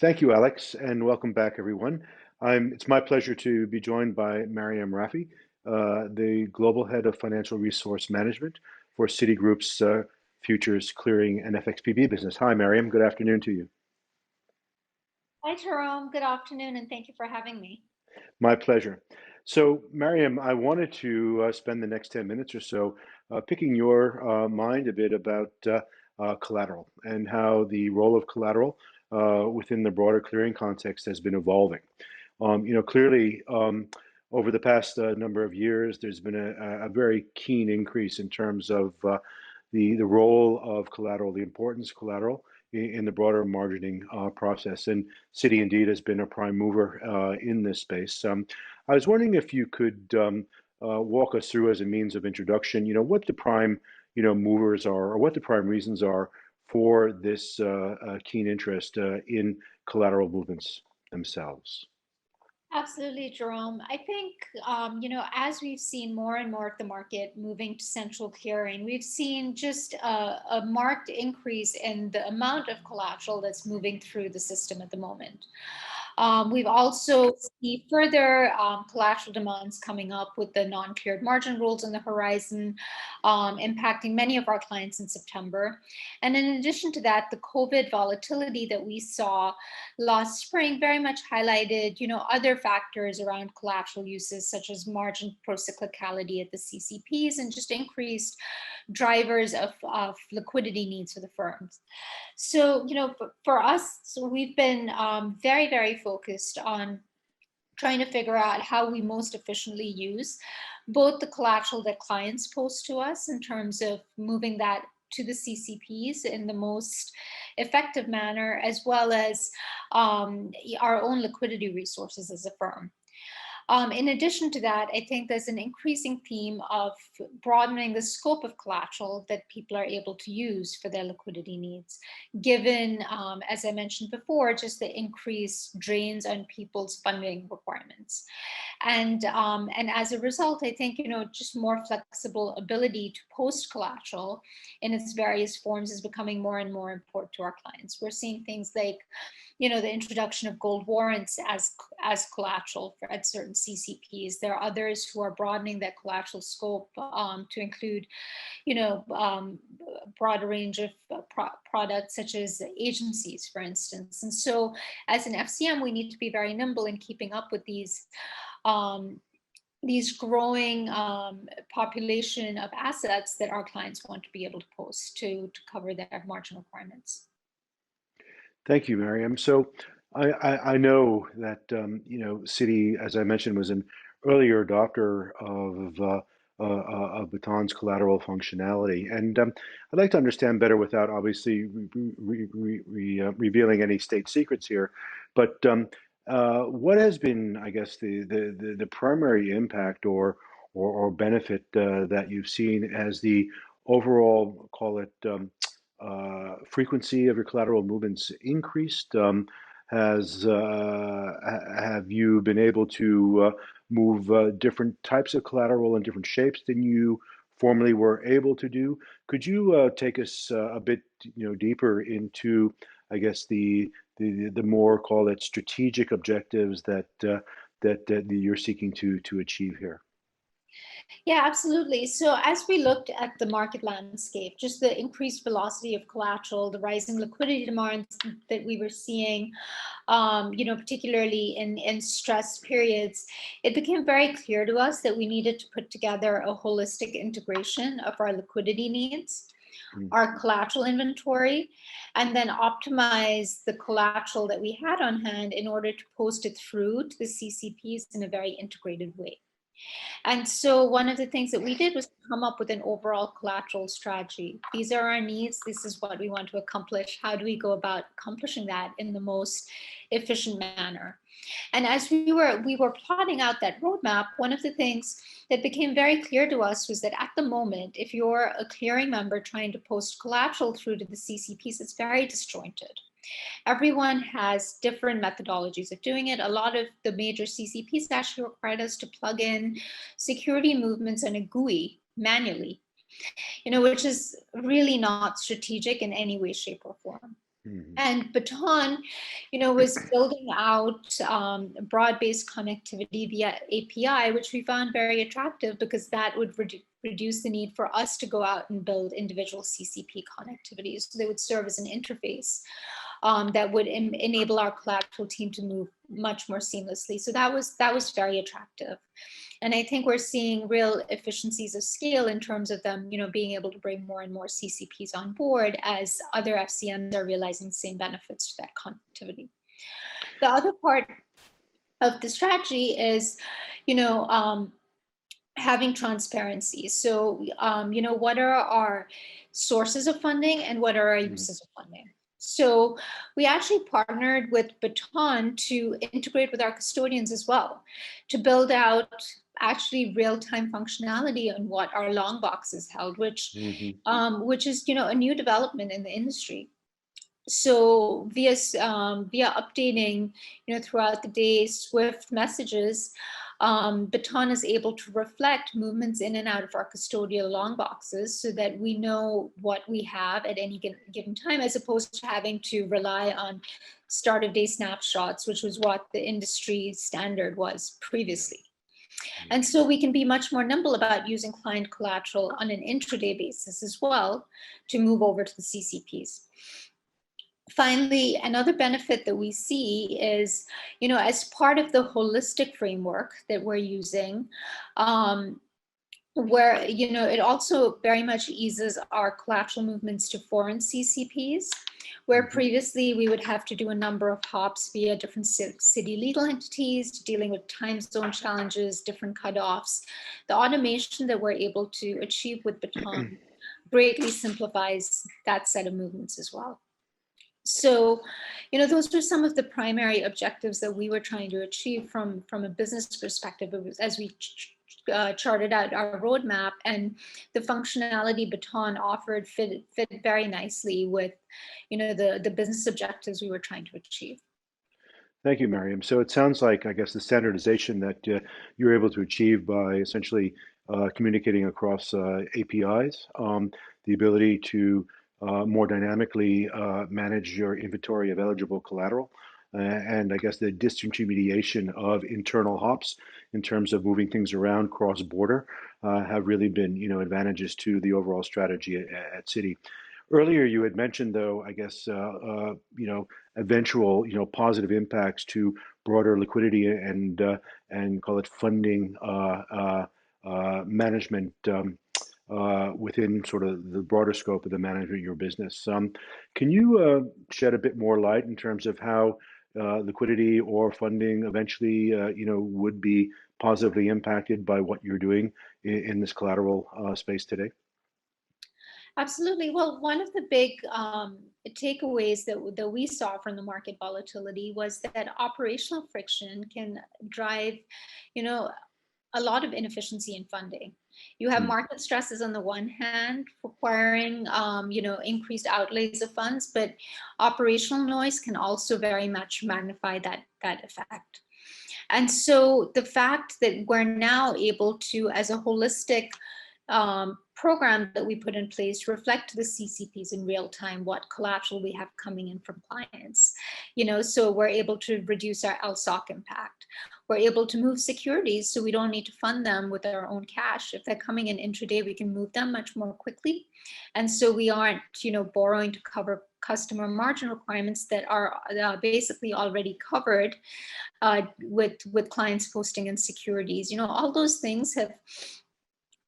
Thank you, Alex, and welcome back, everyone. It's my pleasure to be joined by Mariam Rafi, the Global Head of Financial Resource Management for Citigroup's Futures Clearing and FXPB business. Hi, Mariam. Good afternoon to you. Hi, Jerome. Good afternoon, and thank you for having me. My pleasure. So, Mariam, I wanted to spend the next 10 minutes or so picking your mind a bit about collateral and how the role of collateral within the broader clearing context has been evolving. Clearly, over the past number of years, there's been a very keen increase in terms of the role of collateral, the importance of collateral in the broader margining process. And Citi indeed has been a prime mover in this space. I was wondering if you could walk us through as a means of introduction, what the prime, movers are, or what the prime reasons are for this keen interest in collateral movements themselves. Absolutely, Jerome. I think, as we've seen more and more of the market moving to central clearing, we've seen just a marked increase in the amount of collateral that's moving through the system at the moment. We've also seen further collateral demands coming up with the non-cleared margin rules on the horizon, impacting many of our clients in September. And in addition to that, the COVID volatility that we saw last spring very much highlighted, other factors around collateral uses, such as margin procyclicality at the CCPs and just increased drivers of liquidity needs for the firms. So, for us, so we've been very, very focused on trying to figure out how we most efficiently use both the collateral that clients post to us in terms of moving that to the CCPs in the most effective manner, as well as our own liquidity resources as a firm. In addition to that, I think there's an increasing theme of broadening the scope of collateral that people are able to use for their liquidity needs, given, as I mentioned before, just the increased drains on people's funding requirements. And as a result, I think, just more flexible ability to post collateral in its various forms is becoming more and more important to our clients. We're seeing things like, the introduction of gold warrants as collateral at certain CCPs. There are others who are broadening that collateral scope to include, a broader range of products such as agencies, for instance. And so as an FCM, we need to be very nimble in keeping up with these growing population of assets that our clients want to be able to post to cover their margin requirements. Thank you, Mariam. So I know that Citi, as I mentioned, was an earlier adopter of Baton's collateral functionality, and I'd like to understand better without obviously revealing any state secrets here. But what has been, I guess, the primary impact or benefit that you've seen as the overall, call it, frequency of your collateral movements increased? Have you been able to move different types of collateral in different shapes than you formerly were able to do? Could you take us a bit, deeper into, I guess, the more, call it, strategic objectives that you're seeking to achieve here? Yeah, absolutely. So as we looked at the market landscape, just the increased velocity of collateral, the rising liquidity demands that we were seeing, particularly in stress periods, it became very clear to us that we needed to put together a holistic integration of our liquidity needs, Mm. our collateral inventory, and then optimize the collateral that we had on hand in order to post it through to the CCPs in a very integrated way. And so one of the things that we did was come up with an overall collateral strategy. These are our needs. This is what we want to accomplish. How do we go about accomplishing that in the most efficient manner? And as we were plotting out that roadmap, one of the things that became very clear to us was that at the moment, if you're a clearing member trying to post collateral through to the CCPs, it's very disjointed. Everyone has different methodologies of doing it. A lot of the major CCPs actually required us to plug in security movements on a GUI manually, which is really not strategic in any way, shape, or form. Mhm. And Baton, was building out broad-based connectivity via API, which we found very attractive because that would reduce the need for us to go out and build individual CCP connectivities. So they would serve as an interface that would enable our collateral team to move much more seamlessly. So that was very attractive. And I think we're seeing real efficiencies of scale in terms of them, being able to bring more and more CCPs on board as other FCMs are realizing the same benefits to that connectivity. The other part of the strategy is, having transparency. So, what are our sources of funding and what are our Mhm. uses of funding? So we actually partnered with Baton to integrate with our custodians as well, to build out actually real-time functionality on what our long boxes held, Mhm. which is a new development in the industry. So via updating throughout the day Swift messages, Baton is able to reflect movements in and out of our custodial long boxes so that we know what we have at any given time, as opposed to having to rely on start of day snapshots, which was what the industry standard was Yeah. previously. Yeah. And so we can be much more nimble about using client collateral on an intraday basis as well to move over to the CCPs. Finally, another benefit that we see is, as part of the holistic framework that we're using, where, it also very much eases our collateral movements to foreign CCPs, where Mhm. previously we would have to do a number of hops via different Citi legal entities, dealing with time zone challenges, different cutoffs. The automation that we're able to achieve with Baton greatly simplifies that set of movements as well. So, those were some of the primary objectives that we were trying to achieve from a business perspective as we charted out our roadmap, and the functionality Baton offered fit very nicely with, the business objectives we were trying to achieve. Thank you, Mariam. So it sounds like, I guess, the standardization that you're able to achieve by essentially communicating across APIs, the ability to more dynamically manage your inventory of eligible collateral, and I guess the disintermediation of internal hops in terms of moving things around cross-border have really been, advantages to the overall strategy at Citi. Earlier, you had mentioned, though, I guess, eventual, positive impacts to broader liquidity and call it funding management within sort of the broader scope of the management of your business. Can you shed a bit more light in terms of how liquidity or funding eventually, would be positively impacted by what you're doing in this collateral space today? Absolutely. Well, one of the big takeaways that we saw from the market volatility was that operational friction can drive, you know, a lot of inefficiency in funding. You have Hmm. market stresses on the one hand, requiring increased outlays of funds, but operational noise can also very much magnify that effect. And so the fact that we're now able to, as a holistic program that we put in place, reflect to the CCPs in real time what collateral we have coming in from clients. So we're able to reduce our LSOC impact. We're able to move securities so we don't need to fund them with our own cash. If they're coming in intraday, we can move them much more quickly. And so we aren't, borrowing to cover customer margin requirements that are basically already covered with clients posting in securities. All those things have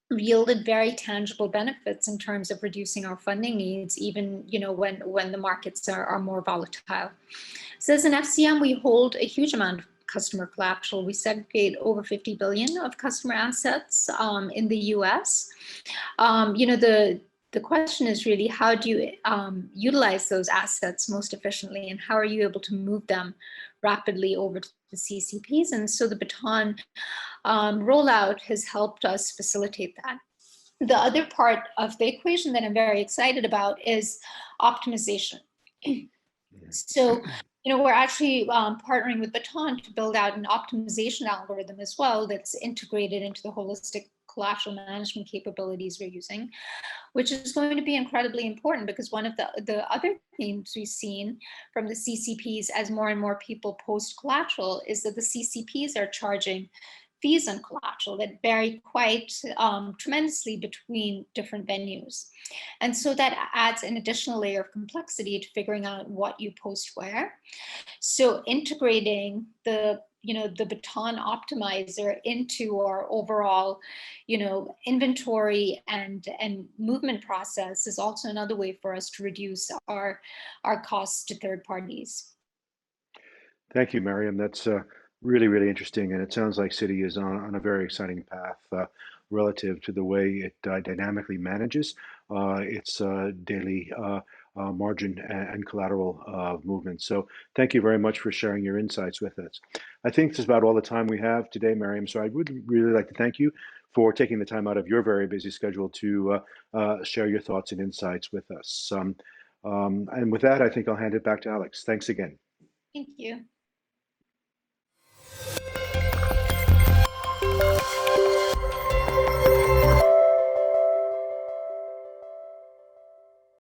yielded very tangible benefits in terms of reducing our funding needs, even when the markets are more volatile. So as an FCM, we hold a huge amount of customer collateral. We segregate over 50 billion of customer assets in the US. The question is really, how do you utilize those assets most efficiently, and how are you able to move them rapidly over to the CCPs? And so the Baton rollout has helped us facilitate that. The other part of the equation that I'm very excited about is optimization. So, we're actually partnering with Baton to build out an optimization algorithm as well that's integrated into the holistic collateral management capabilities we're using, which is going to be incredibly important because one of the other themes we've seen from the CCPs as more and more people post collateral is that the CCPs are charging fees on collateral that vary quite tremendously between different venues. And so that adds an additional layer of complexity to figuring out what you post where. So integrating the Baton optimizer into our overall, inventory and movement process is also another way for us to reduce our costs to third parties. Thank you, Mariam. That's really, really interesting. And it sounds like Citi is on a very exciting path relative to the way it dynamically manages its daily margin and collateral movements. So thank you very much for sharing your insights with us. I think this is about all the time we have today, Mariam. So I would really like to thank you for taking the time out of your very busy schedule to share your thoughts and insights with us. And with that, I think I'll hand it back to Alex. Thanks again. Thank you.